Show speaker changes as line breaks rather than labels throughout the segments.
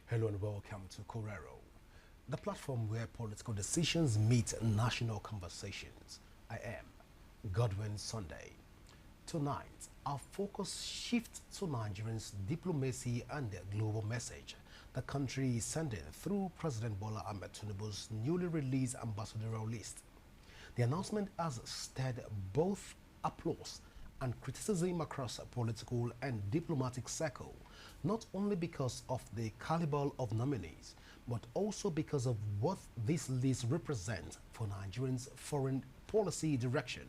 Hello and welcome to Correro, the platform where political decisions meet national conversations. I am Godwin Sunday. Tonight, our focus shifts to Nigerians' diplomacy and their global message the country is sending through President Bola Ahmed Tinubu's newly released ambassadorial list. The announcement has stirred both applause and criticism across a political and diplomatic circle, not only because of the caliber of nominees, but also because of what this list represents for Nigerians' foreign policy direction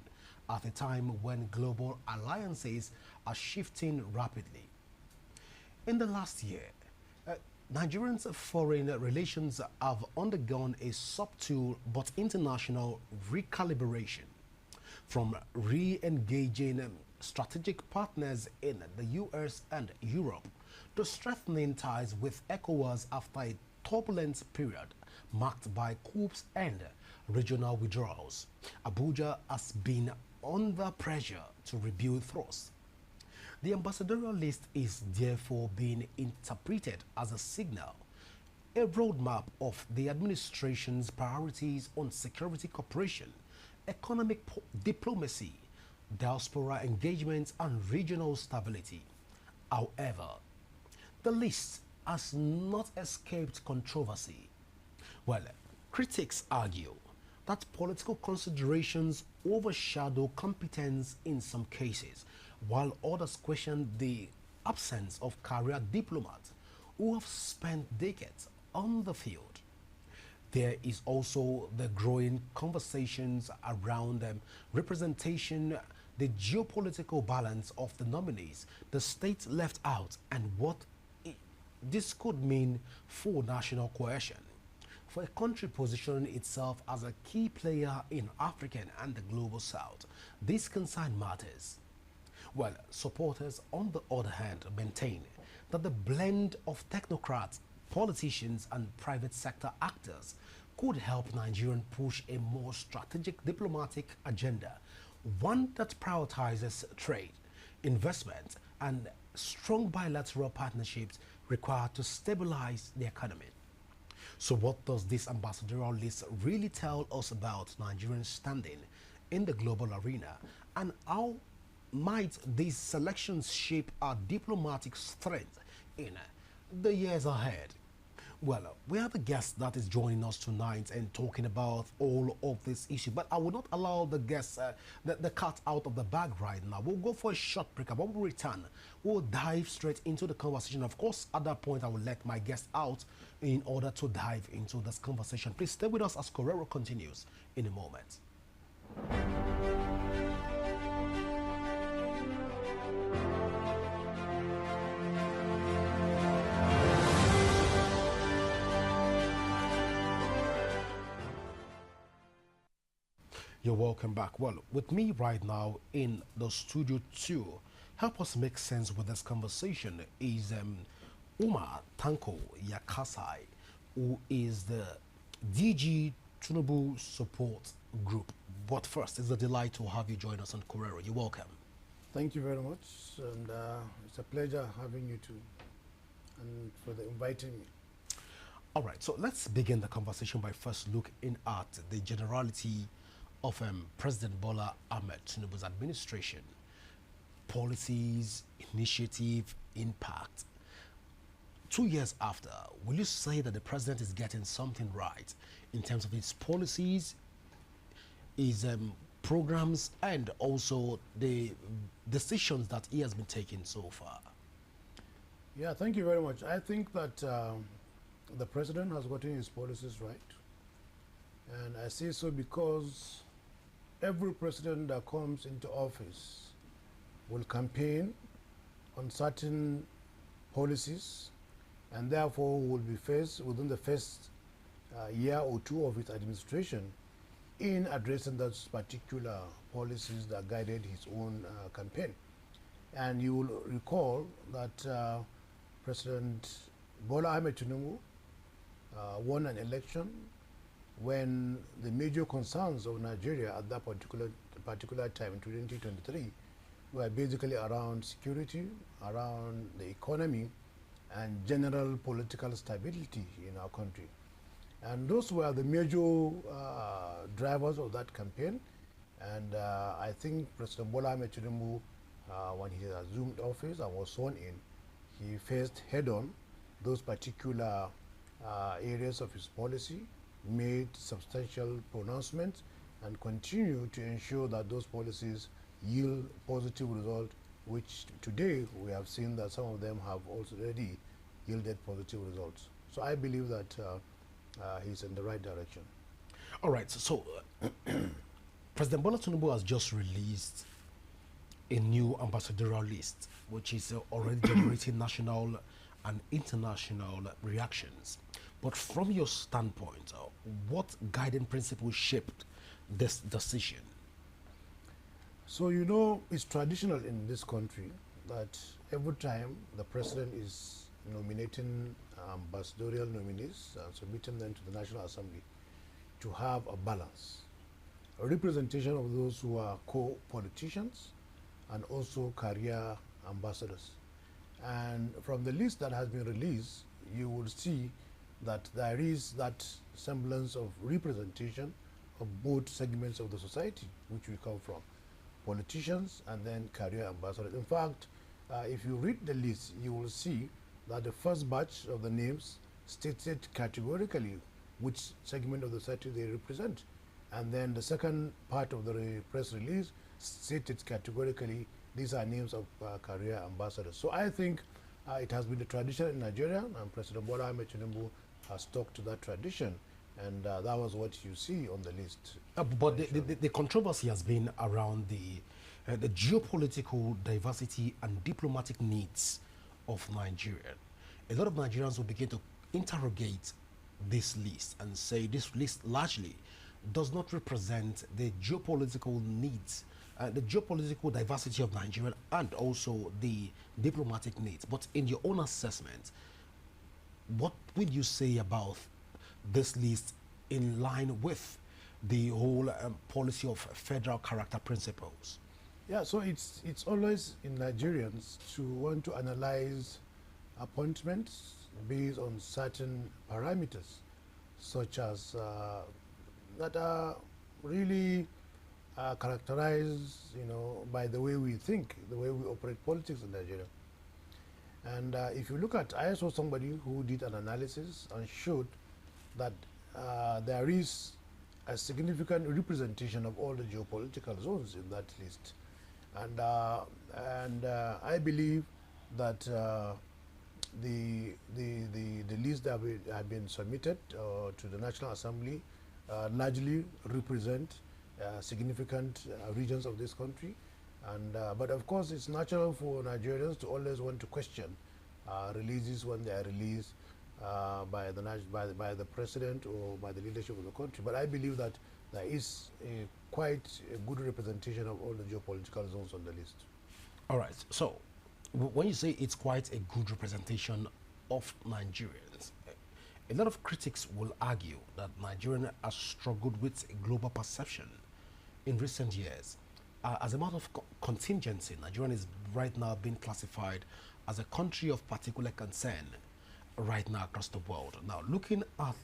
at a time when global alliances are shifting rapidly. In the last year, uh, Nigerians' foreign relations have undergone a subtle but international recalibration from re-engaging strategic partners in the US and Europe to strengthening ties with ECOWAS after a turbulent period marked by coups and regional withdrawals. Abuja has been under pressure to rebuild trust. The ambassadorial list is therefore being interpreted as a signal, a roadmap of the administration's priorities on security cooperation, economic diplomacy, diaspora engagement, and regional stability. However, the list has not escaped controversy. Well, critics argue that political considerations overshadow competence in some cases, while others question the absence of career diplomats who have spent decades on the field. There is also the growing conversations around representation, the geopolitical balance of the nominees, the states left out, and what this could mean for national cohesion. For a country positioning itself as a key player in African and the global south, this concern matters. Well, supporters, on the other hand, maintain that the blend of technocrats, politicians, and private sector actors could help Nigeria push a more strategic diplomatic agenda, one that prioritizes trade, investment, and strong bilateral partnerships required to stabilize the economy. So what does this ambassadorial list really tell us about Nigeria's standing in the global arena, and how might these selections shape our diplomatic strength in the years ahead? Well, we have a guest that is joining us tonight and talking about all of this issue, but I will not allow the guests, the cat out of the bag right now. We'll go for a short break, and when we return, we'll dive straight into the conversation. Of course, at that point, I will let my guest out in order to dive into this conversation. Please stay with us as Correro continues in a moment. You're welcome back. Well, with me right now in the studio to help us make sense with this conversation is Umar Tanko Yakasai, who is the DG Tinubu Support Group. But first, it's a delight to have you join us on Correro. You're welcome.
Thank you very much, and it's a pleasure having you too, and for the inviting me.
All right, so let's begin the conversation by first looking at the generality of President Bola Ahmed Tinubu's administration, policies, initiative, impact. 2 years after, will you say that the president is getting something right in terms of his policies, his programs, and also the decisions that he has been taking so far?
Yeah, thank you very much. I think that the president has gotten his policies right, and I say so because every president that comes into office will campaign on certain policies, and therefore will be faced within the first year or two of his administration in addressing those particular policies that guided his own campaign. And you will recall that President Bola Ahmed Tinubu won an election when the major concerns of Nigeria at that particular time in 2023 were basically around security, around the economy, and general political stability in our country. And those were the major drivers of that campaign. And I think President Bola Ahmed Tinubu, when he assumed office and was sworn in, he faced head-on those particular areas of his policy, made substantial pronouncements, and continued to ensure that those policies yield positive results, which today we have seen that some of them have already yielded positive results. So I believe that he's in the right direction.
All right. So, President Bola Tinubu has just released a new ambassadorial list, which is already generating national and international reactions. But from your standpoint, what guiding principle shaped this decision?
So, you know, it's traditional in this country that every time the president is nominating ambassadorial nominees and submitting them to the National Assembly to have a balance, a representation of those who are co-politicians and also career ambassadors. And from the list that has been released, you will see that there is that semblance of representation of both segments of the society which we come from, politicians and then career ambassadors. In fact, if you read the list, you will see that the first batch of the names stated categorically which segment of the society they represent. And then the second part of the press release stated categorically these are names of career ambassadors. So I think it has been the tradition in Nigeria, and President Bola Ahmed Tinubu has stuck to that tradition, and that was what you see on the list.
But the controversy has been around the geopolitical diversity and diplomatic needs of Nigeria. A lot of Nigerians will begin to interrogate this list and say this list largely does not represent the geopolitical needs, the geopolitical diversity of Nigeria, and also the diplomatic needs. But in your own assessment, what would you say about this list in line with the whole policy of federal character principles?
Yeah, so it's always in Nigerians to want to analyze appointments based on certain parameters, such as that are really characterized, you know, by the way we think, the way we operate politics in Nigeria. And if you look at, I saw somebody who did an analysis and showed that there is a significant representation of all the geopolitical zones in that list. And I believe that the list that have been submitted to the National Assembly largely represent significant regions of this country. And but of course, it's natural for Nigerians to always want to question releases when they are released by the president or by the leadership of the country. But I believe that there is quite a good representation of all the geopolitical zones on the list.
All right. So, when you say it's quite a good representation of Nigerians, a lot of critics will argue that Nigeria has struggled with global perception in recent years. As a matter of contingency, Nigeria is right now being classified as a country of particular concern right now across the world. Now, looking at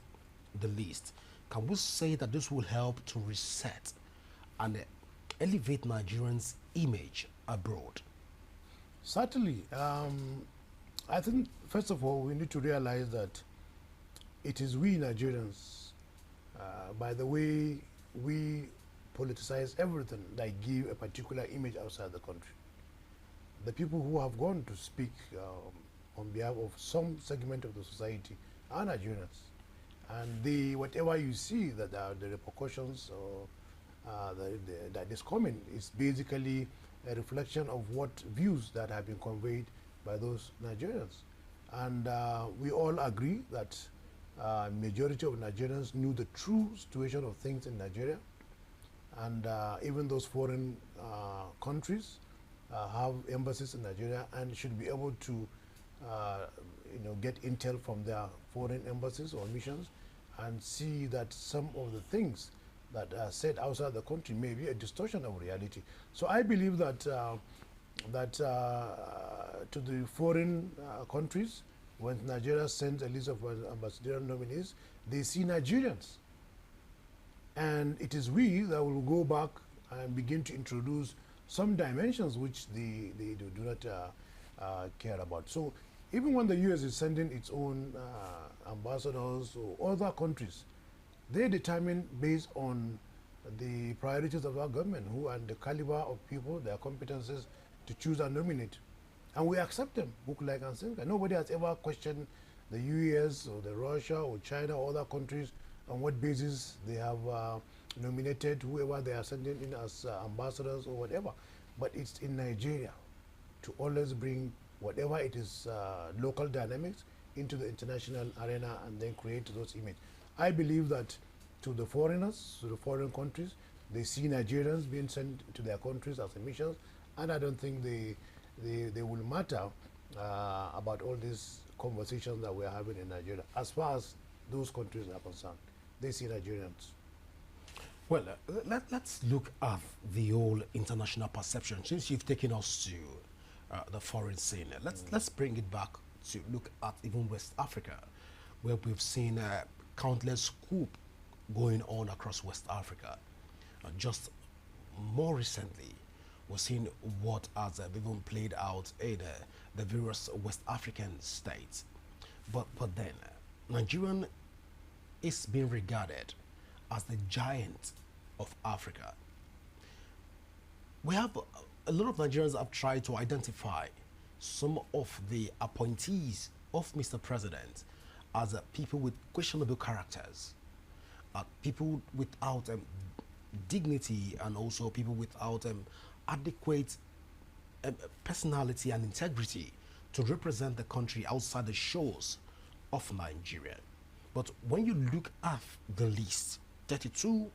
the list, can we say that this will help to reset and elevate Nigerians' image abroad?
Certainly. I think, first of all, we need to realize that it is we Nigerians, by the way we politicize everything, that give a particular image outside the country. The people who have gone to speak on behalf of some segment of the society are Nigerians. And whatever you see that the repercussions or that is coming is basically a reflection of what views that have been conveyed by those Nigerians. And we all agree that majority of Nigerians knew the true situation of things in Nigeria. And even those foreign countries have embassies in Nigeria and should be able to get intel from their foreign embassies or missions and see that some of the things that are said outside the country may be a distortion of reality. So I believe that to the foreign countries, when Nigeria sends a list of ambassadorial nominees, they see Nigerians. And it is we that will go back and begin to introduce some dimensions which they do not care about. So even when the US is sending its own ambassadors or other countries, they determine based on the priorities of our government, who and the caliber of people, their competences to choose and nominate. And we accept them, hook, line, and sinker. Nobody has ever questioned the US or the Russia or China or other countries on what basis they have nominated whoever they are sending in as ambassadors or whatever. But it's in Nigeria to always bring whatever it is local dynamics into the international arena and then create those images. I believe that to the foreigners, to the foreign countries, they see Nigerians being sent to their countries as missions, and I don't think they will matter about all these conversations that we're having in Nigeria. As far as those countries are concerned, they see Nigerians.
Well, let's look at the whole international perception. Since you've taken us to the foreign scene, let's bring it back to look at even West Africa, where we've seen countless coups going on across West Africa. Just more recently, we've seen what has even played out in the various West African states. But then, Nigerian is being regarded as the giant of Africa. We have a lot of Nigerians have tried to identify some of the appointees of Mr. President as people with questionable characters, people without dignity, and also people without adequate personality and integrity to represent the country outside the shores of Nigeria. But when you look at the list, 32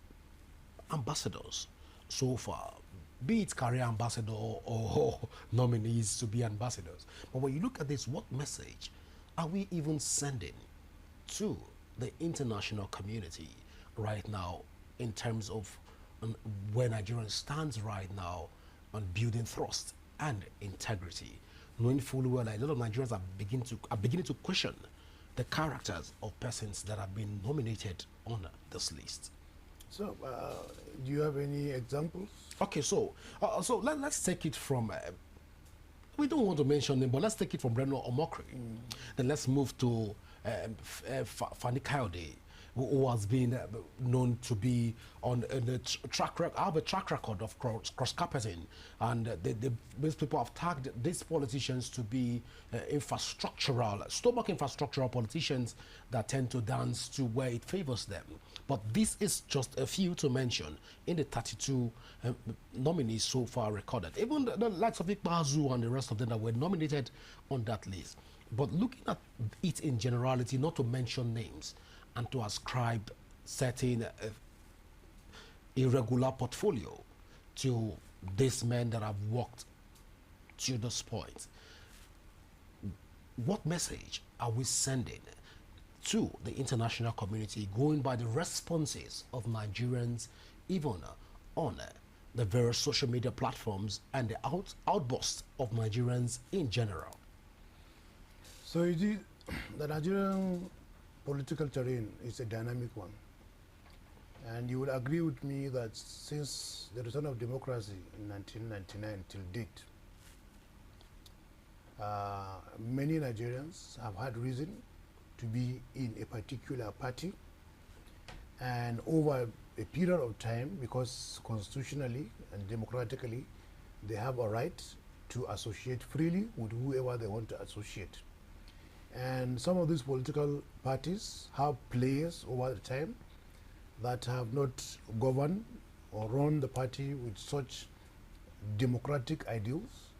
ambassadors so far, be it career ambassador or nominees to be ambassadors. But when you look at this, what message are we even sending to the international community right now in terms of where Nigeria stands right now on building trust and integrity, knowing fully well that a lot of Nigerians are beginning to question the characters of persons that have been nominated on this list?
So, do you have any examples?
Okay, so let's take it from. We don't want to mention them, but let's take it from Reno Omokri. Then let's move to Fani Kayode, who has been known to be on the track record, have a track record of cross-carpeting, and these people have tagged these politicians to be stomach infrastructural politicians that tend to dance to where it favors them. But this is just a few to mention in the 32 nominees so far recorded. Even the likes of Ikbazu and the rest of them that were nominated on that list. But looking at it in generality, not to mention names, and to ascribe certain irregular portfolio to these men that have worked to this point. What message are we sending to the international community, going by the responses of Nigerians, even on the various social media platforms and the outbursts of Nigerians in general?
So you see, the Nigerian political terrain is a dynamic one. And you will agree with me that since the return of democracy in 1999 till date, many Nigerians have had reason to be in a particular party, and over a period of time, because constitutionally and democratically they have a right to associate freely with whoever they want to associate. And some of these political parties have players over the time that have not governed or run the party with such democratic ideals,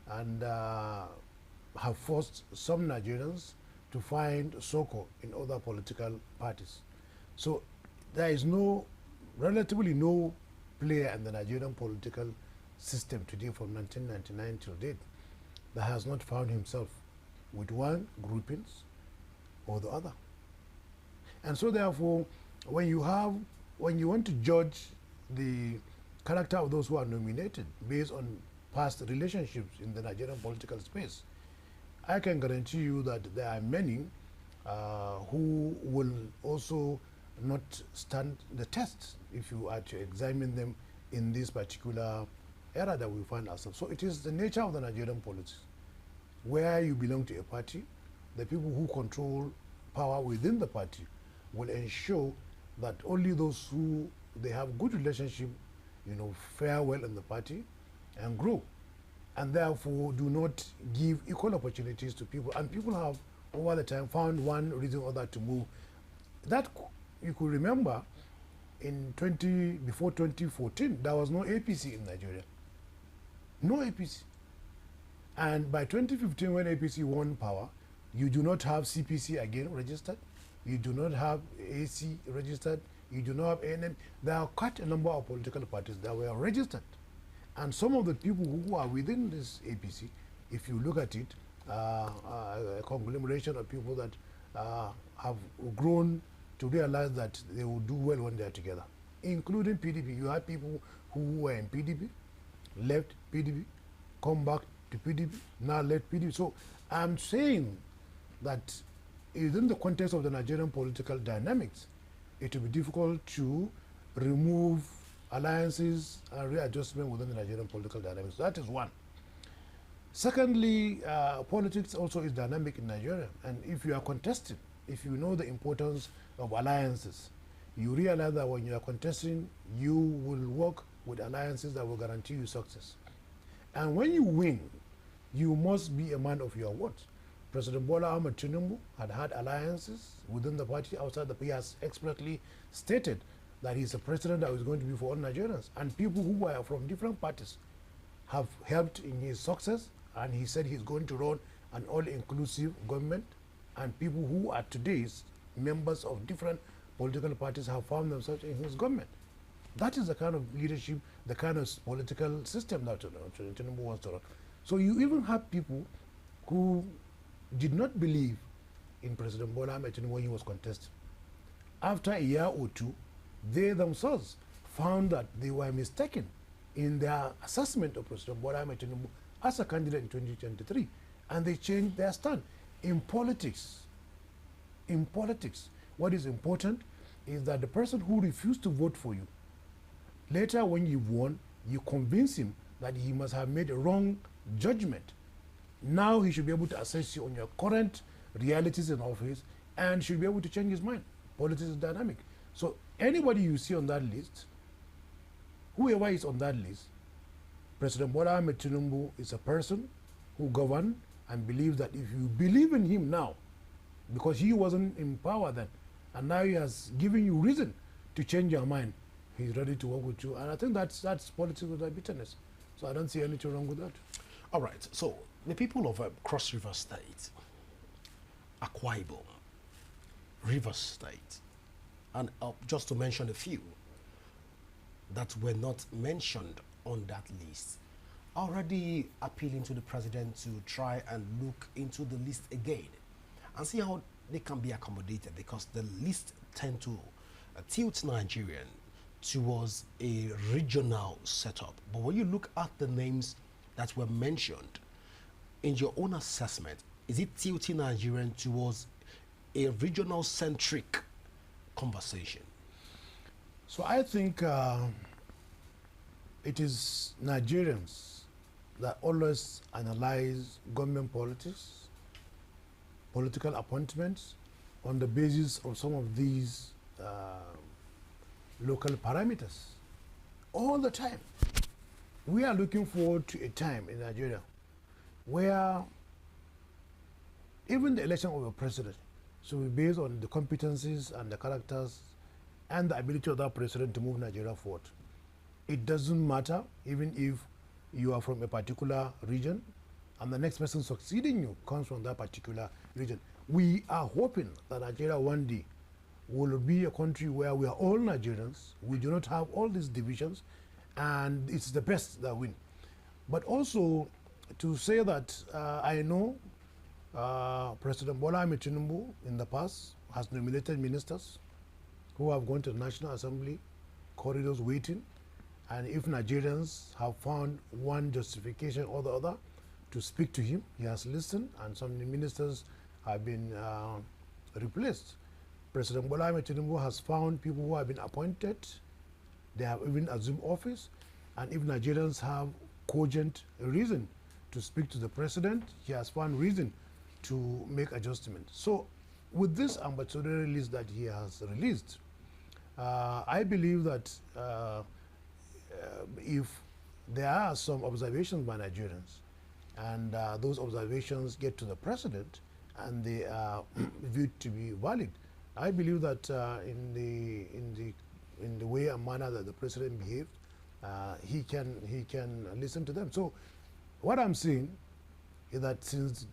and have forced some Nigerians to find succor in other political parties. So there is relatively no player in the Nigerian political system today from 1999 till date that has not found himself with one groupings or the other. And so therefore, when you want to judge the character of those who are nominated based on past relationships in the Nigerian political space, I can guarantee you that there are many who will also not stand the test if you are to examine them in this particular era that we find ourselves. So it is the nature of the Nigerian politics, where you belong to a party, the people who control power within the party will ensure that only those who they have good relationship, fare well in the party and grow, and therefore do not give equal opportunities to people. And people have over the time found one reason or other to move. That you could remember before 2014, there was no APC in Nigeria. No APC. And by 2015, when APC won power, you do not have CPC again registered. You do not have AC registered. You do not have ANM. There are quite a number of political parties that were registered. And some of the people who are within this APC, if you look at it, a conglomeration of people that have grown to realize that they will do well when they are together, including PDP. You have people who were in PDP, left PDP, come back to PDP, now left PDP. So I'm saying that within the context of the Nigerian political dynamics, it will be difficult to remove alliances and readjustment within the Nigerian political dynamics. That is one. Secondly, politics also is dynamic in Nigeria. And if you are contesting, if you know the importance of alliances, you realize that when you are contesting, you will work with alliances that will guarantee you success. And when you win, you must be a man of your word. President Bola Ahmed Tinubu had alliances within the party, outside the party. He has expressly stated that he's a president that is going to be for all Nigerians. And people who are from different parties have helped in his success, and he said he's going to run an all-inclusive government, and people who are today's members of different political parties have found themselves in his government. That is the kind of leadership, the kind of political system that Tinubu wants to run. So you even have people who did not believe in President Bola Ahmed Tinubu when he was contesting. After a year or two, they themselves found that they were mistaken in their assessment of President Bola Ahmed Tinubu as a candidate in 2023, and they changed their stand. In politics, what is important is that the person who refused to vote for you, later when you've won, you convince him that he must have made a wrong judgment. Now he should be able to assess you on your current realities in office and should be able to change his mind. Politics is dynamic. So anybody you see on that list, whoever is on that list, President Bola Ahmed Tinubu is a person who governed and believes that if you believe in him now, because he wasn't in power then, and now he has given you reason to change your mind, he's ready to work with you. And I think that's politics without bitterness. So I don't see anything wrong with that.
All right. So the people of Cross River State, Akwa Ibom, River State, and just to mention a few that were not mentioned on that list, already appealing to the president to try and look into the list again and see how they can be accommodated, because the list tend to tilt Nigerian towards a regional setup. But when you look at the names that were mentioned, in your own assessment, is it tilting Nigerian towards a regional centric conversation?
So I think it is Nigerians that always analyze government politics, political appointments on the basis of some of these local parameters all the time. We are looking forward to a time in Nigeria where even the election of a president should be based on the competencies and the characters and the ability of that president to move Nigeria forward. It doesn't matter even if you are from a particular region and the next person succeeding you comes from that particular region. We are hoping that Nigeria one day will be a country where we are all Nigerians, we do not have all these divisions, and it's the best that win. But also to say that I know President Bola Ahmed Tinubu in the past has nominated ministers who have gone to the National Assembly, corridors waiting, and if Nigerians have found one justification or the other to speak to him. He has listened, and some ministers have been replaced. President Bola Ahmed Tinubu has found people who have been appointed. They have even assumed office. And if Nigerians have cogent reason to speak to the president, he has found reason to make adjustments. So with this ambassadorial list that he has released, I believe that if there are some observations by Nigerians, and those observations get to the president, and they are viewed to be valid, I believe that in the way and manner that the president behaved, he can listen to them. So what I'm saying is that since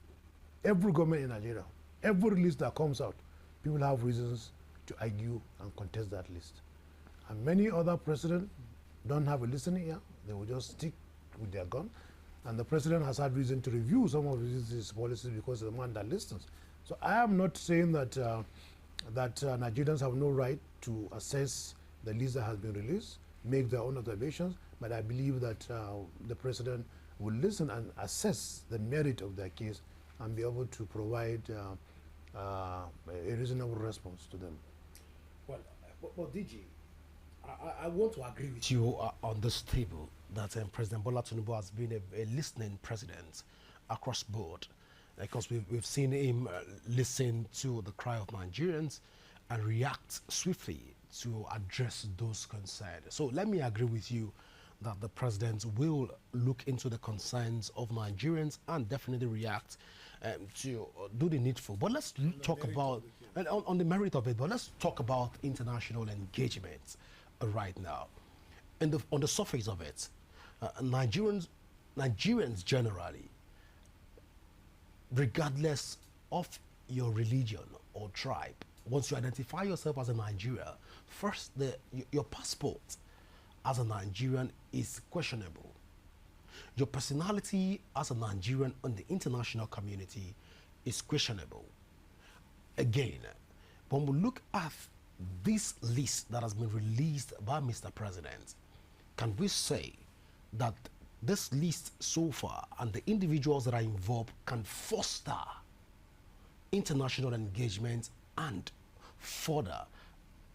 every government in Nigeria, every list that comes out, people have reasons to argue and contest that list. And many other presidents don't have a listening ear. They will just stick with their gun. And the president has had reason to review some of his policies because of the man that listens. So I am not saying that Nigerians have no right to assess the list that has been released, make their own observations, but I believe that the president will listen and assess the merit of their case and be able to provide a reasonable response to them.
Well, DG, I want to agree with you on this table that President Bola Tinubu has been a listening president across board, because we've seen him listen to the cry of Nigerians and react swiftly to address those concerns. So let me agree with you that the president will look into the concerns of Nigerians and definitely react to do the needful. But let's talk about, on the merit of it, but let's talk about international engagement right now. On the surface of it, Nigerians generally, regardless of your religion or tribe, once you identify yourself as a Nigerian, first your passport as a Nigerian is questionable. Your personality as a Nigerian in the international community is questionable. Again, when we look at this list that has been released by Mr. President, can we say that this list so far and the individuals that are involved can foster international engagement and further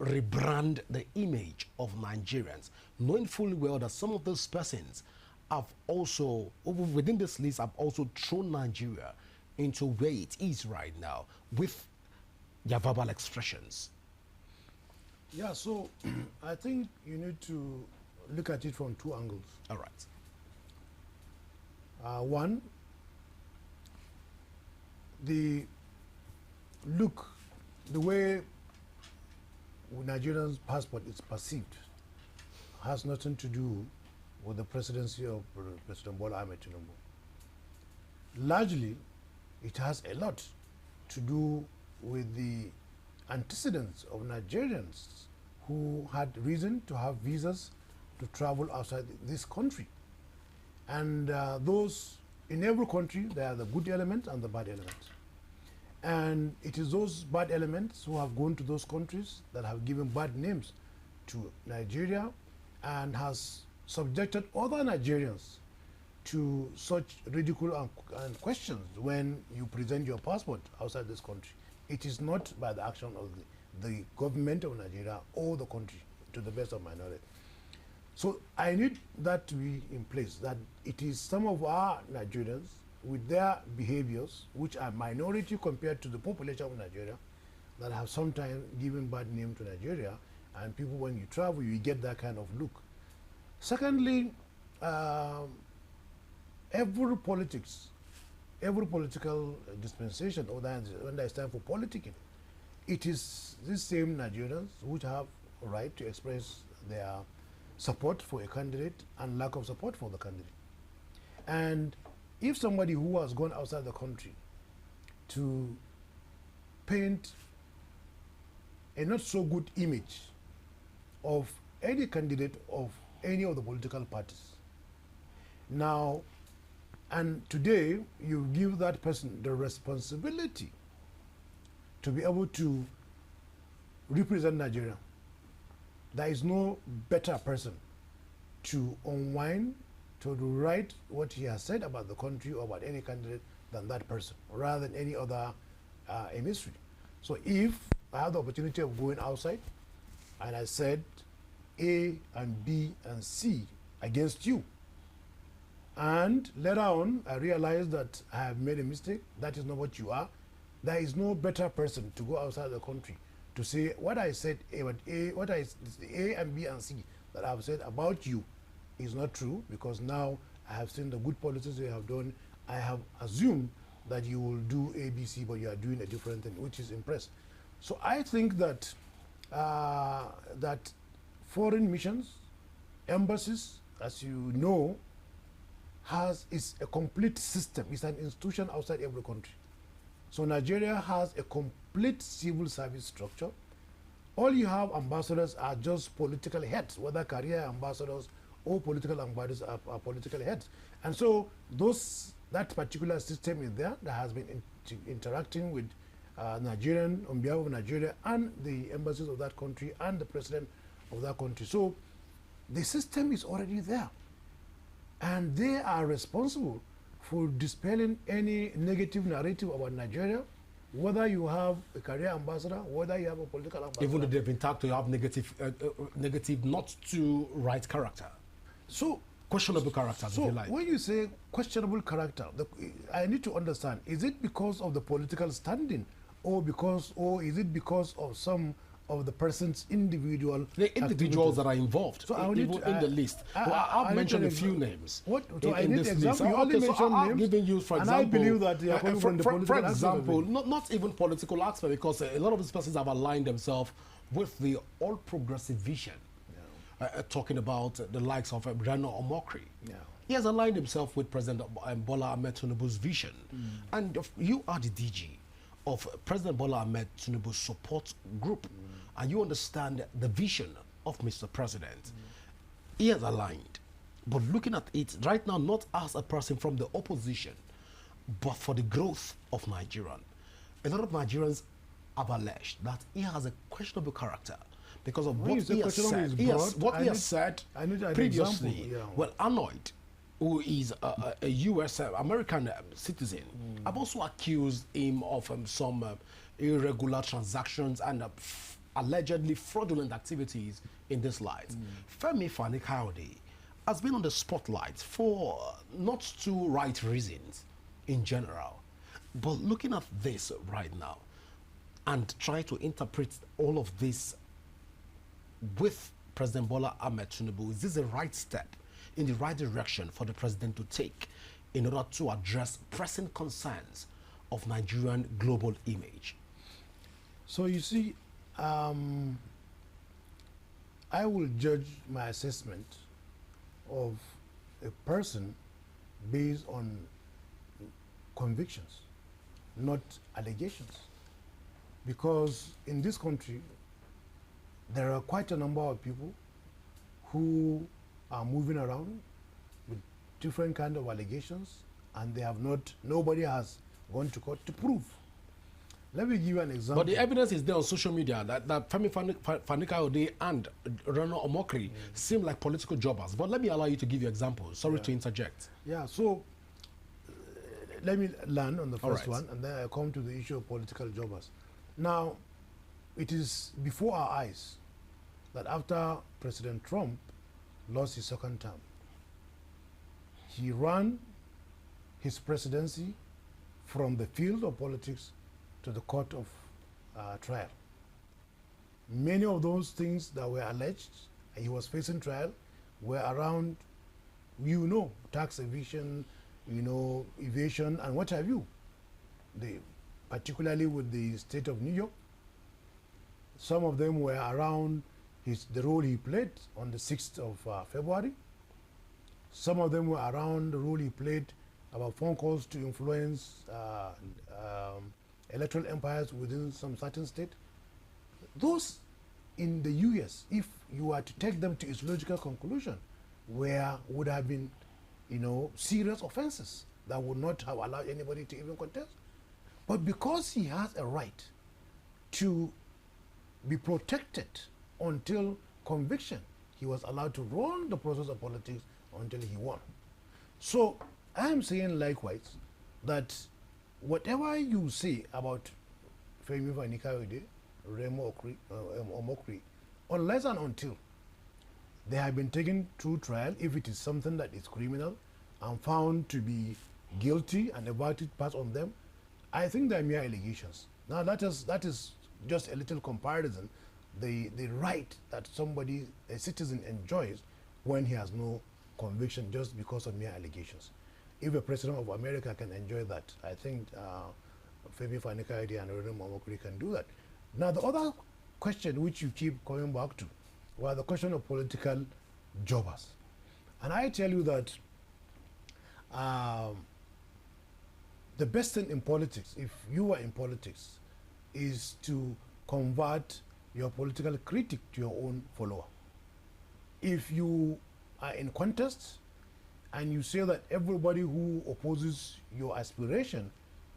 rebrand the image of Nigerians, knowing fully well that some of those persons have also, within this list, have also thrown Nigeria into where it is right now with their verbal expressions?
Yeah, so I think you need to look at it from two angles.
All right.
One, the way Nigerians' passport is perceived has nothing to do with the presidency of President Bola Ahmed Tinubu. Largely, it has a lot to do with the antecedents of Nigerians who had reason to have visas to travel outside this country. And those, in every country, there are the good elements and the bad elements. And it is those bad elements who have gone to those countries that have given bad names to Nigeria and has subjected other Nigerians to such ridicule and questions when you present your passport outside this country. It is not by the action of the government of Nigeria or the country, to the best of my knowledge. So I need that to be in place, that it is some of our Nigerians with their behaviors, which are minority compared to the population of Nigeria, that have sometimes given bad name to Nigeria, and people, when you travel, you get that kind of look. Secondly, every political dispensation, or when there is time for politicking, it is these same Nigerians which have a right to express their support for a candidate and lack of support for the candidate. And if somebody who has gone outside the country to paint a not so good image of any candidate of any of the political parties, now, and today you give that person the responsibility to be able to represent Nigeria, there is no better person to unwind, to write what he has said about the country or about any candidate than that person, rather than any other emissary. So if I have the opportunity of going outside and I said A and B and C against you, and later on I realized that I have made a mistake, that is not what you are, there is no better person to go outside the country to say what I said, what A and B and C that I have said about you is not true, because now I have seen the good policies you have done. I have assumed that you will do A, B, C, but you are doing a different thing, which is impressive. So I think that that foreign missions, embassies, as you know, is a complete system. It's an institution outside every country. So Nigeria has a complete civil service structure. All you have ambassadors are just political heads, whether career ambassadors or political ambassadors are political heads. And so that particular system is there that has been interacting with Nigerian on behalf of Nigeria and the embassies of that country and the president of that country. So the system is already there. And they are responsible for dispelling any negative narrative about Nigeria, whether you have a career ambassador, whether you have a political ambassador.
Even though they've been tagged to have negative, not too right character.
So
questionable character, if you like.
When you say questionable character, I need to understand, is it because of the political standing, or is it because of some of the person's individual
the individuals
activities
that are involved,
so in
the list. I've mentioned a few names.
What? So
I need example.
You only mentioned
I've
names,
given you, for example,
and I believe that they are coming from the political
for example,
aspect.
not even political aspect, because a lot of these persons have aligned themselves with the all progressive vision. Talking about the likes of Rano Omokri. He has aligned himself with President Bola Ahmed Tinubu's vision. And you are the DG of President Bola Ahmed Tinubu's support group. And you understand the vision of Mr. President. He has aligned. But looking at it right now, not as a person from the opposition, but for the growth of Nigerian. A lot of Nigerians have alleged that he has a questionable character because of what he has said. What he has said previously. Well, Arnold, who is a U.S. American citizen, have also accused him of some irregular transactions and allegedly fraudulent activities in this light. Femi Fani-Kayode has been on the spotlight for not too right reasons in general. But looking at this right now and try to interpret all of this with President Bola Ahmed Tinubu, is this the right step in the right direction for the president to take in order to address pressing concerns of Nigerian global image?
So you see, I will judge my assessment of a person based on convictions, not allegations. Because in this country, there are quite a number of people who are moving around with different kind of allegations, and nobody has gone to court to prove. Let me give you an example.
But the evidence is there on social media that Femi Fani-Kayode and Rano Omokri seem like political jobbers. But let me allow you to give you examples. Sorry to interject.
Yeah, so let me land on the first one, and then I come to the issue of political jobbers. Now, it is before our eyes that after President Trump lost his second term, he ran his presidency from the field of politics to the court of trial. Many of those things that were alleged and he was facing trial were around, tax evasion, evasion and what have you. Particularly with the state of New York. Some of them were around the role he played on the 6th of February. Some of them were around the role he played about phone calls to influence electoral empires within some certain state. Those in the US, if you were to take them to its logical conclusion, would have been, serious offenses that would not have allowed anybody to even contest. But because he has a right to be protected until conviction, he was allowed to run the process of politics until he won. So I am saying likewise that whatever you say about Femi Fanikawede, Remo Omokri, unless and until they have been taken to trial, if it is something that is criminal and found to be guilty and a verdict passed on them, I think they are mere allegations. Now that is just a little comparison, the right that somebody, a citizen, enjoys when he has no conviction just because of mere allegations. If a president of America can enjoy that, I think Femi Fanikawede and Reno Momokri can do that. Now the other question which you keep coming back to was the question of political jobbers. And I tell you that the best thing in politics, if you are in politics, is to convert your political critic to your own follower. If you are in contest and you say that everybody who opposes your aspiration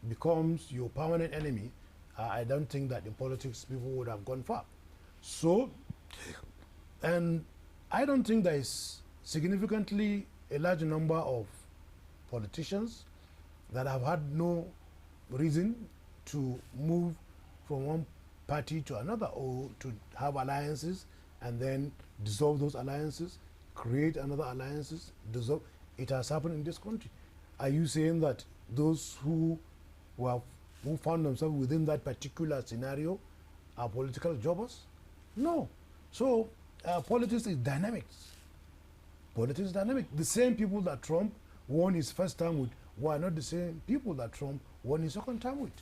becomes your permanent enemy, I don't think that in politics people would have gone far. So, and I don't think there is significantly a large number of politicians that have had no reason to move from one party to another or to have alliances and then dissolve those alliances, create another alliances, dissolve. It has happened in this country. Are you saying that those who found themselves within that particular scenario are political jobbers? No. So politics is dynamic. Politics is dynamic. The same people that Trump won his first term with were not the same people that Trump won his second term with.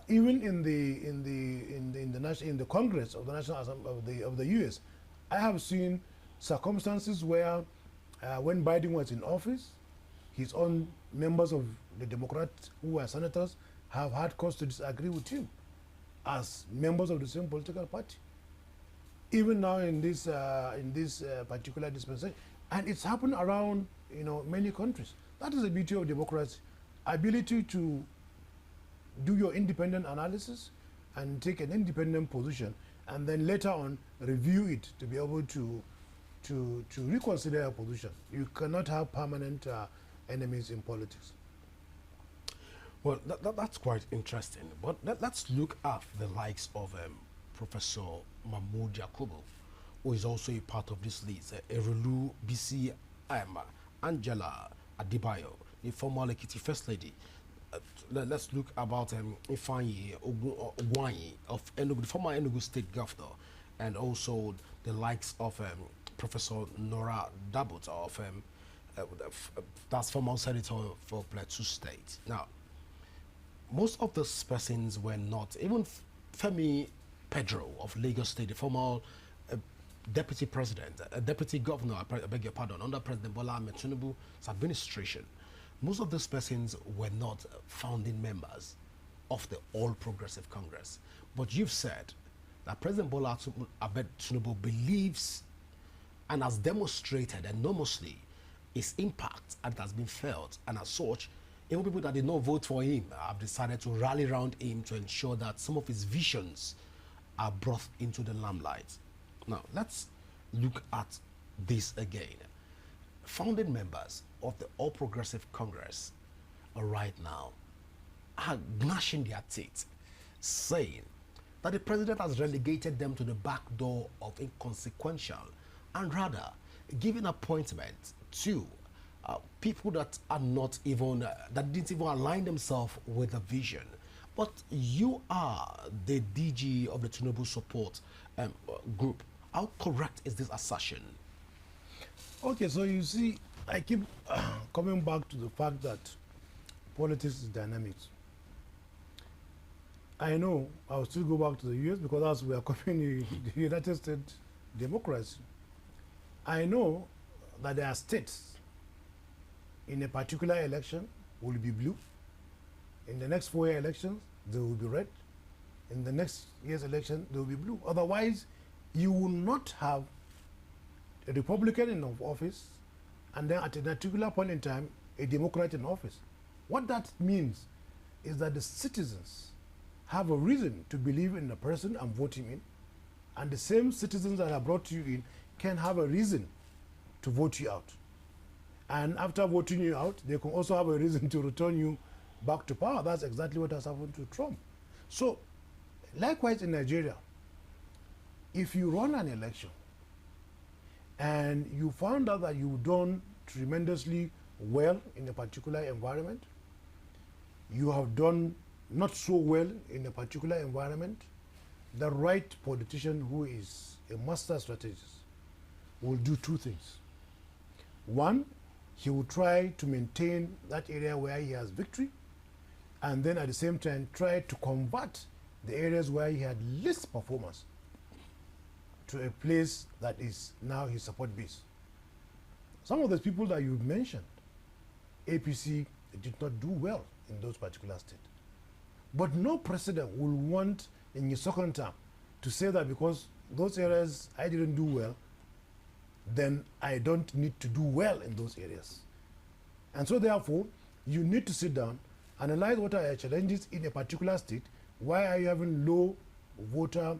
Even in the Congress of the National Assembly of the U.S., I have seen circumstances where when Biden was in office, his own members of the Democrats who were senators have had cause to disagree with him as members of the same political party. Even now in this particular dispensation, and it's happened around many countries. That is the beauty of democracy: ability to do your independent analysis and take an independent position, and then later on review it to be able to reconsider your position. You cannot have permanent enemies in politics.
Well, that's quite interesting. But let's look at the likes of Professor Mahmoud Yakubu, who is also a part of this list. Erulu BC Angela Adebayo, the former Ekiti First Lady. Let's look about Ifeanyi Ogwanyi of Enugu, the former Enugu State Governor, and also the likes of Professor Nora Dabut of that's former Senator for Plateau State. Now, most of those persons were not, even Femi Pedro of Lagos State, the former deputy president, deputy governor, I beg your pardon, under President Bola Ahmed Tinubu's administration, most of those persons were not founding members of the All Progressive Congress. But you've said that President Bola Ahmed Tinubu believes and has demonstrated enormously his impact and has been felt, and as such, even people that did not vote for him have decided to rally around him to ensure that some of his visions are brought into the limelight. Now, let's look at this again. Founding members of the All Progressive Congress right now are gnashing their teeth, saying that the president has relegated them to the back door of inconsequential and rather giving appointment to people that are not even, that didn't even align themselves with the vision. But you are the DG of the Tinubu support group. How correct is this assertion?
Okay, so you see, I keep coming back to the fact that politics is dynamic. I know I'll still go back to the US because as we are covering the United States democracy, I know that there are states in a particular election will be blue. In the next 4-year elections, they will be red. In the next year's election, they will be blue. Otherwise, you will not have a Republican in office and then at a particular point in time, a Democrat in office. What that means is that the citizens have a reason to believe in the person and vote him in, and the same citizens that have brought you in can have a reason to vote you out. And after voting you out, they can also have a reason to return you back to power. That's exactly what has happened to Trump. So, likewise in Nigeria, if you run an election and you found out that you've done tremendously well in a particular environment, you have done not so well in a particular environment, the right politician who is a master strategist will do two things. One, he will try to maintain that area where he has victory, and then at the same time try to convert the areas where he had least performance to a place that is now his support base. Some of the people that you mentioned, APC did not do well in those particular states. But no president will want in his second term to say that because those areas I didn't do well, then I don't need to do well in those areas. And so therefore, you need to sit down, analyze what are your challenges in a particular state, why are you having low voter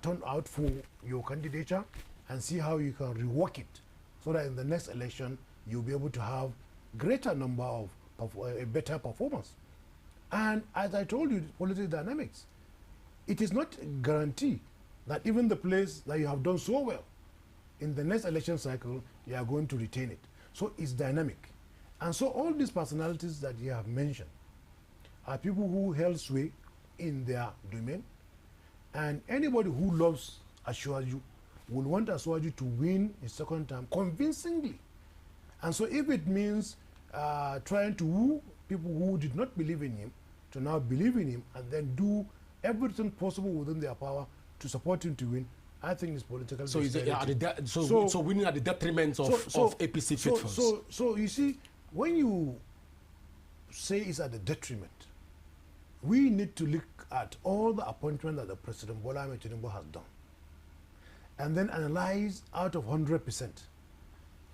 turnout for your candidature, and see how you can rework it so that in the next election, you'll be able to have greater number of a better performance. And as I told you, political dynamics, it is not a guarantee that even the place that you have done so well, in the next election cycle, you are going to retain it. So it's dynamic. And so all these personalities that you have mentioned are people who held sway in their domain. And anybody who loves Ashwaju will want Ashwaju to win his second term convincingly. And so if it means trying to woo people who did not believe in him to now believe in him and then do everything possible within their power to support him to win, I think it's political.
So is it, so winning at the detriment of APC faithfuls.
So you see, when you say it's at the detriment, we need to look at all the appointments that the President Bola Ahmed Tinubu has done, and then analyze out of 100%,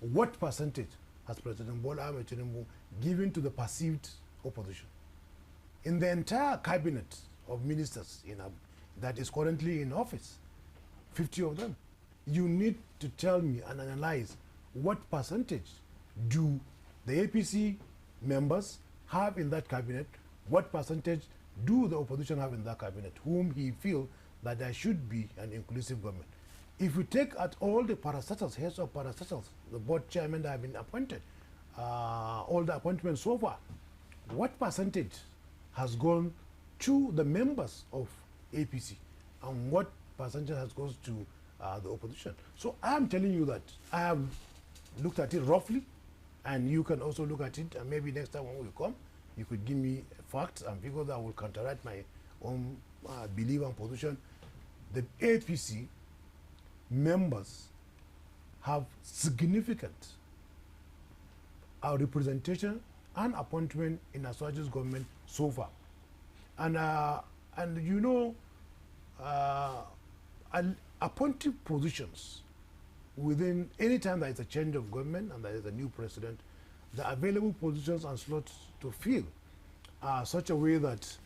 what percentage has President Bola Ahmed Tinubu given to the perceived opposition? In the entire cabinet of ministers that is currently in office, 50 of them, you need to tell me and analyze what percentage do the APC members have in that cabinet, what percentage do the opposition have in that cabinet, whom he feels that there should be an inclusive government. If you take at all the parastatals, heads of parastatals, the board chairmen that have been appointed, all the appointments so far, what percentage has gone to the members of APC and what percentage has gone to the opposition? So I am telling you that I have looked at it roughly, and you can also look at it, and maybe next time when we come, you could give me facts and figures that will counteract my own belief and position. The APC members have significant representation and appointment in Aswaju's government so far. And you know, appointed positions within any time there is a change of government and there is a new president, the available positions and slots to fill are such a way that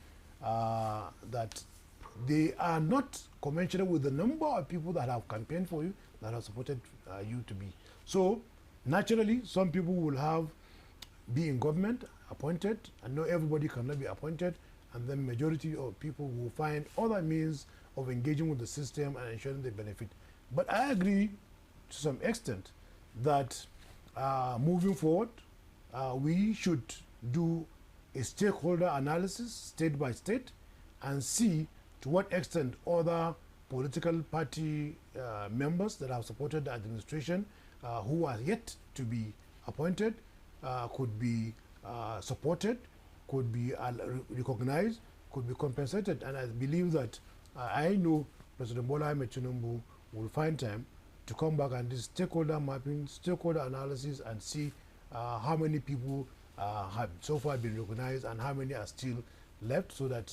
that they are not commensurate with the number of people that have campaigned for you, that have supported you to be. So naturally, some people will be in government, appointed, and not everybody cannot be appointed, and then majority of people will find other means of engaging with the system and ensuring they benefit. But I agree to some extent that moving forward, we should do a stakeholder analysis state by state and see to what extent other political party members that have supported the administration who are yet to be appointed could be supported, could be recognized, could be compensated. And I believe that I know President Bola Ahmed Tinubu will find time to come back and do stakeholder mapping, stakeholder analysis, and see how many people have so far been recognized and how many are still left, so that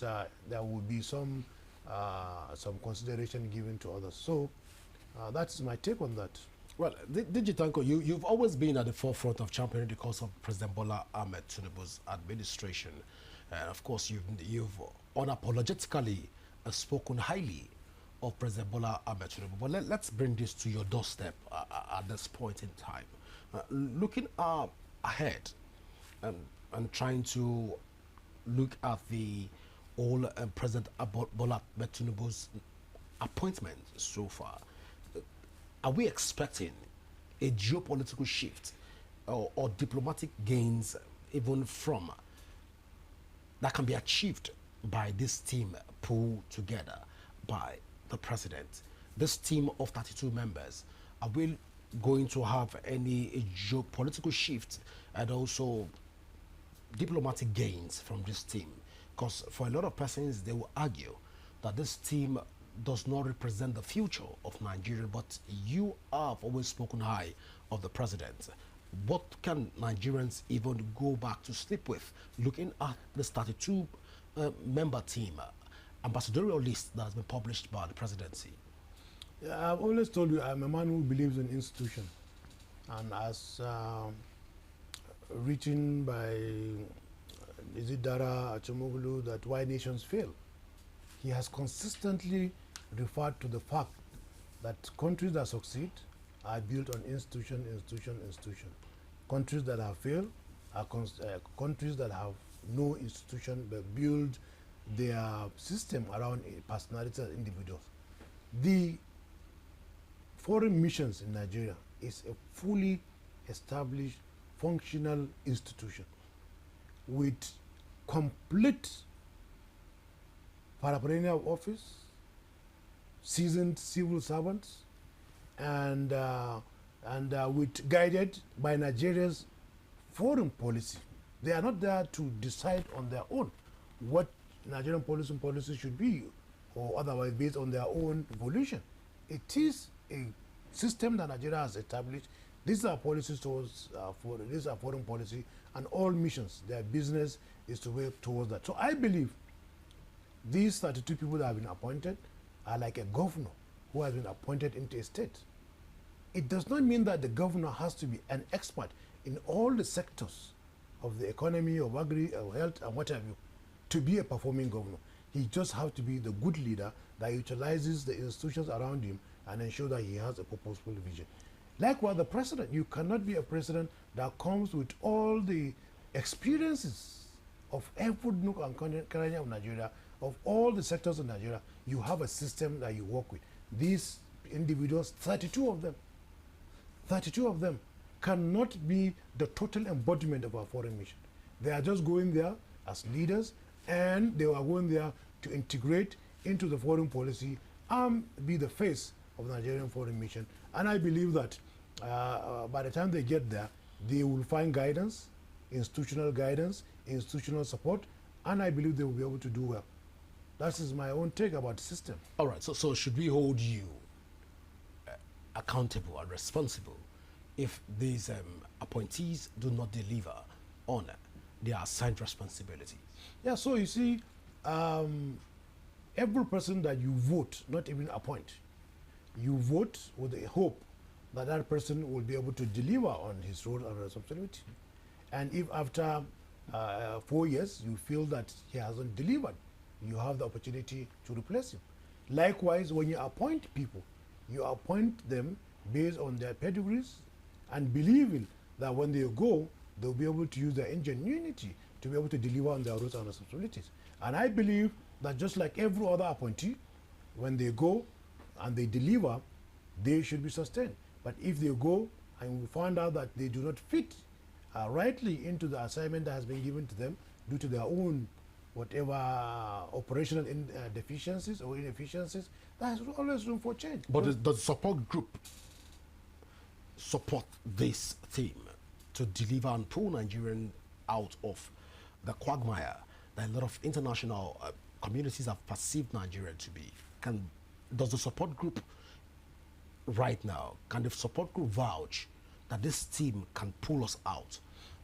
there will be some consideration given to others. So that's my take on that.
Well, Digitanko, you've always been at the forefront of championing the cause of President Bola Ahmed Tinubu's administration. And of course, you've unapologetically spoken highly of President Bola Ahmed Tinubu. But let's bring this to your doorstep at this point in time. Looking ahead and, and trying to look at the all President Bola Tinubu's appointment so far, are we expecting a geopolitical shift or diplomatic gains even from that can be achieved by this team pulled together by the president? This team of 32 members, are we going to have any geopolitical shift and also diplomatic gains from this team? Because for a lot of persons, they will argue that this team does not represent the future of Nigeria, but you have always spoken high of the president. What can Nigerians even go back to sleep with, looking at this 32 member team ambassadorial list that has been published by the presidency?
Yeah, I've always told you I'm a man who believes in institution. And as written by Izidara Achimoglu, that why nations fail, he has consistently referred to the fact that countries that succeed are built on institution, institution, institution. Countries that have failed are countries that have no institution but build their system around a personality as individuals. The foreign missions in Nigeria is a fully established, functional institution with complete paraphernalia of office, seasoned civil servants, and with guided by Nigeria's foreign policy. They are not there to decide on their own what Nigerian policy should be, or otherwise based on their own volition. It is a system that Nigeria has established. These are policies towards these are foreign policy, and all missions, their business is to work towards that. So I believe these 32 people that have been appointed are like a governor who has been appointed into a state. It does not mean that the governor has to be an expert in all the sectors of the economy, of agri, of health, and what have you, to be a performing governor. He just has to be the good leader that utilizes the institutions around him and ensure that he has a purposeful vision. Likewise, the president, you cannot be a president that comes with all the experiences of every nook and cranny of Nigeria, of all the sectors of Nigeria. You have a system that you work with. These individuals, 32 of them cannot be the total embodiment of our foreign mission. They are just going there as leaders, and they are going there to integrate into the foreign policy and be the face of the Nigerian foreign mission. And I believe that by the time they get there, they will find guidance, institutional support, and I believe they will be able to do well. That is my own take about the system.
All right, so should we hold you accountable and responsible if these appointees do not deliver on their assigned responsibilities?
Yeah, so you see, every person that you vote, not even appoint, you vote with the hope that that person will be able to deliver on his role and responsibility. And if after 4 years you feel that he hasn't delivered, you have the opportunity to replace him. Likewise, when you appoint people, you appoint them based on their pedigrees and believing that when they go, they'll be able to use their ingenuity to be able to deliver on their roles and responsibilities. And I believe that just like every other appointee, when they go and they deliver, they should be sustained. But if they go and we find out that they do not fit rightly into the assignment that has been given to them due to their own whatever operational deficiencies or inefficiencies, there's always room for change.
But does the support group support this team to deliver and pull Nigerian out of the quagmire that a lot of international communities have perceived Nigeria to be? Does the support group right now, can the support group vouch that this team can pull us out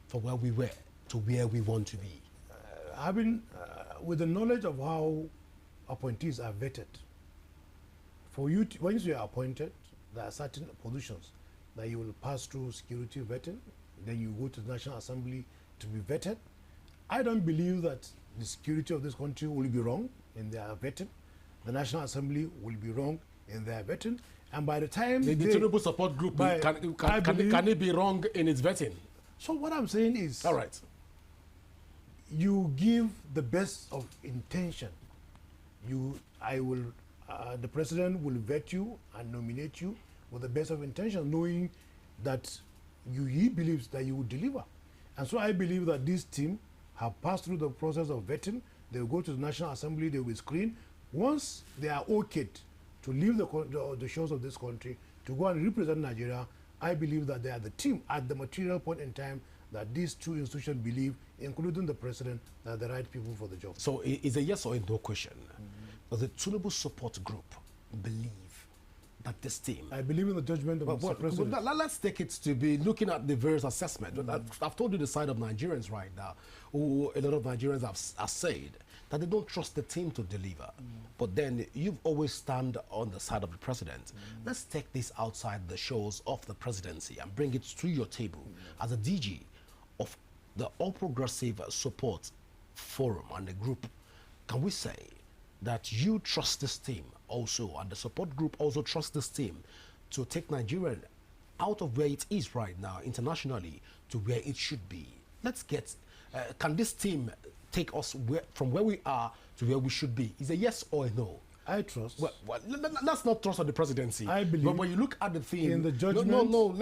from where we were to where we want to be?
With the knowledge of how appointees are vetted, for you to, once you are appointed, there are certain positions that you will pass through security vetting, then you go to the National Assembly to be vetted. I don't believe that the security of this country will be wrong in their vetting. The National Assembly will be wrong in their vetting. And by the time
the Tinubu support group, can it be wrong in its vetting?
So what I'm saying is,
all right,
you give the best of intention. The president will vet you and nominate you with the best of intention, knowing that he believes that you will deliver. And so I believe that this team have passed through the process of vetting. They will go to the National Assembly, they will be screened. Once they are okayed to leave the shores of this country, to go and represent Nigeria, I believe that they are the team at the material point in time that these two institutions believe, including the president, that are the right people for the job.
So it's a yes or a no question. Does the Tinubu support group believe that this team...
I believe in the judgment of the president.
Let's take it to be looking at the various assessments. I've told you the side of Nigerians right now, who a lot of Nigerians have said that they don't trust the team to deliver. But then you've always stand on the side of the president. Let's take this outside the shores of the presidency and bring it to your table as a DG of the All Progressive Support Forum and the group. Can we say that you trust this team also, and the support group also trusts this team to take Nigeria out of where it is right now internationally to where it should be? Let's get, can this team take us from where we are to where we should be? Is a yes or a no?
I trust.
Well, let's not trust on the presidency.
I believe.
But when you look at the thing,
in the judgment
no,
of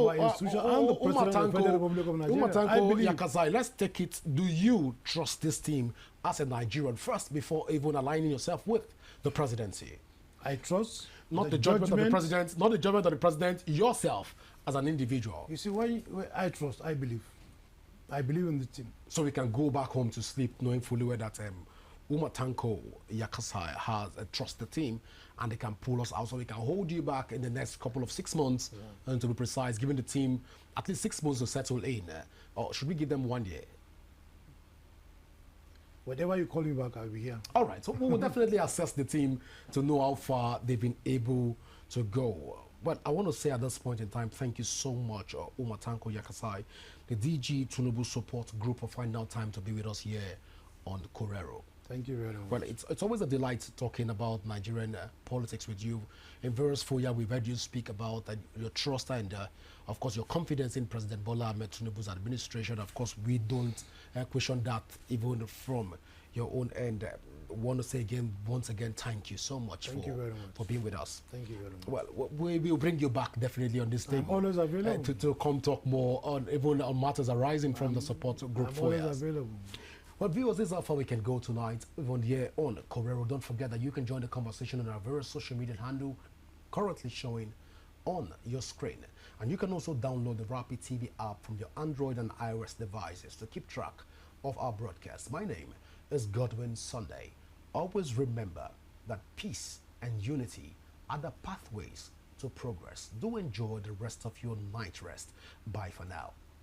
our institution and the president of the Federal Republic of Nigeria, I believe.
Yakazai, let's take it. Do you trust this team as a Nigerian first before even aligning yourself with the presidency?
I trust.
Not the judgment of the president, not the judgment of the president, yourself as an individual.
You see, when I trust, I believe. I believe in the team.
So we can go back home to sleep knowing fully well that Umatanko Yakasai has trust the team and they can pull us out, so we can hold you back in the next couple of 6 months, and to be precise, giving the team at least 6 months to settle in. Or should we give them 1 year?
Whatever you call me back, I'll be here.
All right, so we will definitely assess the team to know how far they've been able to go. But I want to say at this point in time, thank you so much, Umatanko Yakasai, the DG Tinubu Support Group, for finding out time to be with us here on Corero.
Thank you very much.
Well, it's always a delight talking about Nigerian politics with you. In various fora, we've heard you speak about your trust and, of course, your confidence in President Bola Ahmed Tinubu's administration. Of course, we don't question that even from your own end. Want to say again, once again, thank you so much for being with us.
Thank you very much.
Well, we will bring you back definitely on this table.
I'm always available.
To come talk more on even on matters arising from the support group.
I'm always available.
Well, viewers, this is how far we can go tonight, even here on Corero. Don't forget that you can join the conversation on our various social media handle currently showing on your screen. And you can also download the Rapid TV app from your Android and iOS devices to keep track of our broadcasts. My name is Godwin Sunday. Always remember that peace and unity are the pathways to progress. Do enjoy the rest of your night rest. Bye for now.